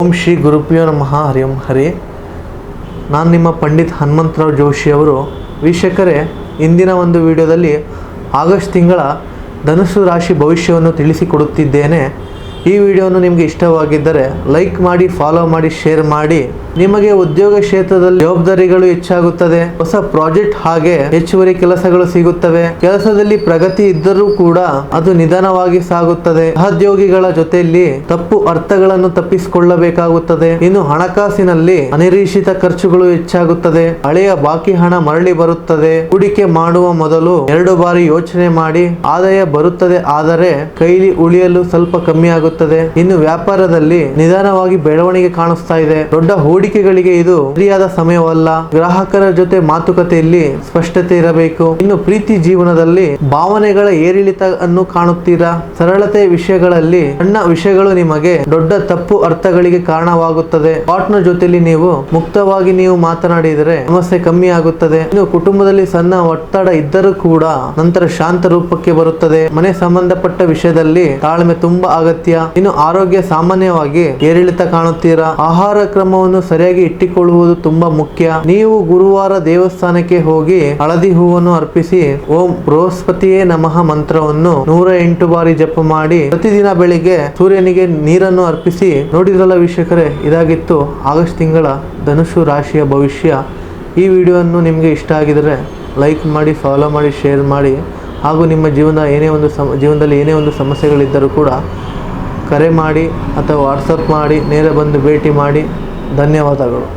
ಓಂ ಶ್ರೀ ಗುರುಭ್ಯೋ ನಮಃ. ಹರಿ ಓಂ ಹರಿ. ನಾನು ನಿಮ್ಮ ಪಂಡಿತ್ ಹನುಮಂತರಾವ್ ಜೋಶಿ ಅವರು. ವೀಕ್ಷಕರೇ, ಇಂದಿನ ಒಂದು ವಿಡಿಯೋದಲ್ಲಿ ಆಗಸ್ಟ್ ತಿಂಗಳ ಧನುಸ್ಸು ರಾಶಿ ಭವಿಷ್ಯವನ್ನು ತಿಳಿಸಿಕೊಡುತ್ತಿದ್ದೇನೆ. ಈ ವಿಡಿಯೋವನ್ನು ನಿಮಗೆ ಇಷ್ಟವಾಗಿದ್ದರೆ ಲೈಕ್ ಮಾಡಿ, ಫಾಲೋ ಮಾಡಿ, ಶೇರ್ ಮಾಡಿ. ನಿಮಗೆ ಉದ್ಯೋಗ ಕ್ಷೇತ್ರದಲ್ಲಿ ಜವಾಬ್ದಾರಿಗಳು ಹೆಚ್ಚಾಗುತ್ತದೆ. ಹೊಸ ಪ್ರಾಜೆಕ್ಟ್ ಹಾಗೆ ಹೆಚ್ಚುವರಿ ಕೆಲಸಗಳು ಸಿಗುತ್ತವೆ. ಕೆಲಸದಲ್ಲಿ ಪ್ರಗತಿ ಇದ್ದರೂ ಕೂಡ ಅದು ನಿಧಾನವಾಗಿ ಸಾಗುತ್ತದೆ. ಸಹೋದ್ಯೋಗಿಗಳ ಜೊತೆಯಲ್ಲಿ ತಪ್ಪು ಅರ್ಥಗಳನ್ನು ತಪ್ಪಿಸಿಕೊಳ್ಳಬೇಕಾಗುತ್ತದೆ. ಇನ್ನು ಹಣಕಾಸಿನಲ್ಲಿ ಅನಿರೀಕ್ಷಿತ ಖರ್ಚುಗಳು ಹೆಚ್ಚಾಗುತ್ತದೆ. ಹಳೆಯ ಬಾಕಿ ಹಣ ಮರಳಿ ಬರುತ್ತದೆ. ಹೂಡಿಕೆ ಮಾಡುವ ಮೊದಲು 2 ಬಾರಿ ಯೋಚನೆ ಮಾಡಿ. ಆದಾಯ ಬರುತ್ತದೆ, ಆದರೆ ಕೈಲಿ ಉಳಿಯಲು ಸ್ವಲ್ಪ ಕಮ್ಮಿ ಆಗುತ್ತದೆ. ಇನ್ನು ವ್ಯಾಪಾರದಲ್ಲಿ ನಿಧಾನವಾಗಿ ಬೆಳವಣಿಗೆ ಕಾಣಿಸ್ತಾ ಇದೆ. ದೊಡ್ಡ ಹೂಡಿಕೆಗಳಿಗೆ ಇದು ಸರಿಯಾದ ಸಮಯವಲ್ಲ. ಗ್ರಾಹಕರ ಜೊತೆ ಮಾತುಕತೆಯಲ್ಲಿ ಸ್ಪಷ್ಟತೆ ಇರಬೇಕು. ಇನ್ನು ಪ್ರೀತಿ ಜೀವನದಲ್ಲಿ ಭಾವನೆಗಳ ಏರಿಳಿತ ಅನ್ನು ಕಾಣುತ್ತೀರಾ. ಸರಳತೆ ವಿಷಯಗಳಲ್ಲಿ ಸಣ್ಣ ವಿಷಯಗಳು ನಿಮಗೆ ದೊಡ್ಡ ತಪ್ಪು ಅರ್ಥಗಳಿಗೆ ಕಾರಣವಾಗುತ್ತದೆ. ಪಾರ್ಟ್ನರ್ ಜೊತೆಲಿ ನೀವು ಮುಕ್ತವಾಗಿ ಮಾತನಾಡಿದರೆ ಸಮಸ್ಯೆ ಕಮ್ಮಿ ಆಗುತ್ತದೆ. ಇನ್ನು ಕುಟುಂಬದಲ್ಲಿ ಸಣ್ಣ ಒತ್ತಡ ಇದ್ದರೂ ಕೂಡ ನಂತರ ಶಾಂತ ರೂಪಕ್ಕೆ ಬರುತ್ತದೆ. ಮನೆ ಸಂಬಂಧಪಟ್ಟ ವಿಷಯದಲ್ಲಿ ತಾಳ್ಮೆ ತುಂಬಾ ಅಗತ್ಯ. ಇನ್ನು ಆರೋಗ್ಯ ಸಾಮಾನ್ಯವಾಗಿ ಏರಿಳಿತ ಕಾಣುತ್ತೀರಾ. ಆಹಾರ ಕ್ರಮವನ್ನು ಸರಿಯಾಗಿ ಇಟ್ಟುಕೊಳ್ಳುವುದು ತುಂಬಾ ಮುಖ್ಯ. ನೀವು ಗುರುವಾರ ದೇವಸ್ಥಾನಕ್ಕೆ ಹೋಗಿ ಹಳದಿ ಹೂವನ್ನು ಅರ್ಪಿಸಿ ಓಂ ಬೃಹಸ್ಪತಿಯೇ ನಮಃ ಮಂತ್ರವನ್ನು 108 ಬಾರಿ ಜಪ ಮಾಡಿ. ಪ್ರತಿದಿನ ಬೆಳಿಗ್ಗೆ ಸೂರ್ಯನಿಗೆ ನೀರನ್ನು ಅರ್ಪಿಸಿ. ನೋಡಿದ್ರಲ್ಲ ವೀಕ್ಷಕರೇ, ಇದಾಗಿತ್ತು ಆಗಸ್ಟ್ ತಿಂಗಳ ಧನುಸ್ಸು ರಾಶಿಯ ಭವಿಷ್ಯ. ಈ ವಿಡಿಯೋವನ್ನು ನಿಮಗೆ ಇಷ್ಟ ಆಗಿದರೆ ಲೈಕ್ ಮಾಡಿ, ಫಾಲೋ ಮಾಡಿ, ಶೇರ್ ಮಾಡಿ. ಹಾಗೂ ನಿಮ್ಮ ಜೀವನದಲ್ಲಿ ಏನೇ ಒಂದು ಸಮಸ್ಯೆಗಳಿದ್ದರೂ ಕೂಡ ಕರೆ ಮಾಡಿ ಅಥವಾ ವಾಟ್ಸಪ್ ಮಾಡಿ, ನೇರ ಬಂದು ಭೇಟಿ ಮಾಡಿ. ಧನ್ಯವಾದಗಳು.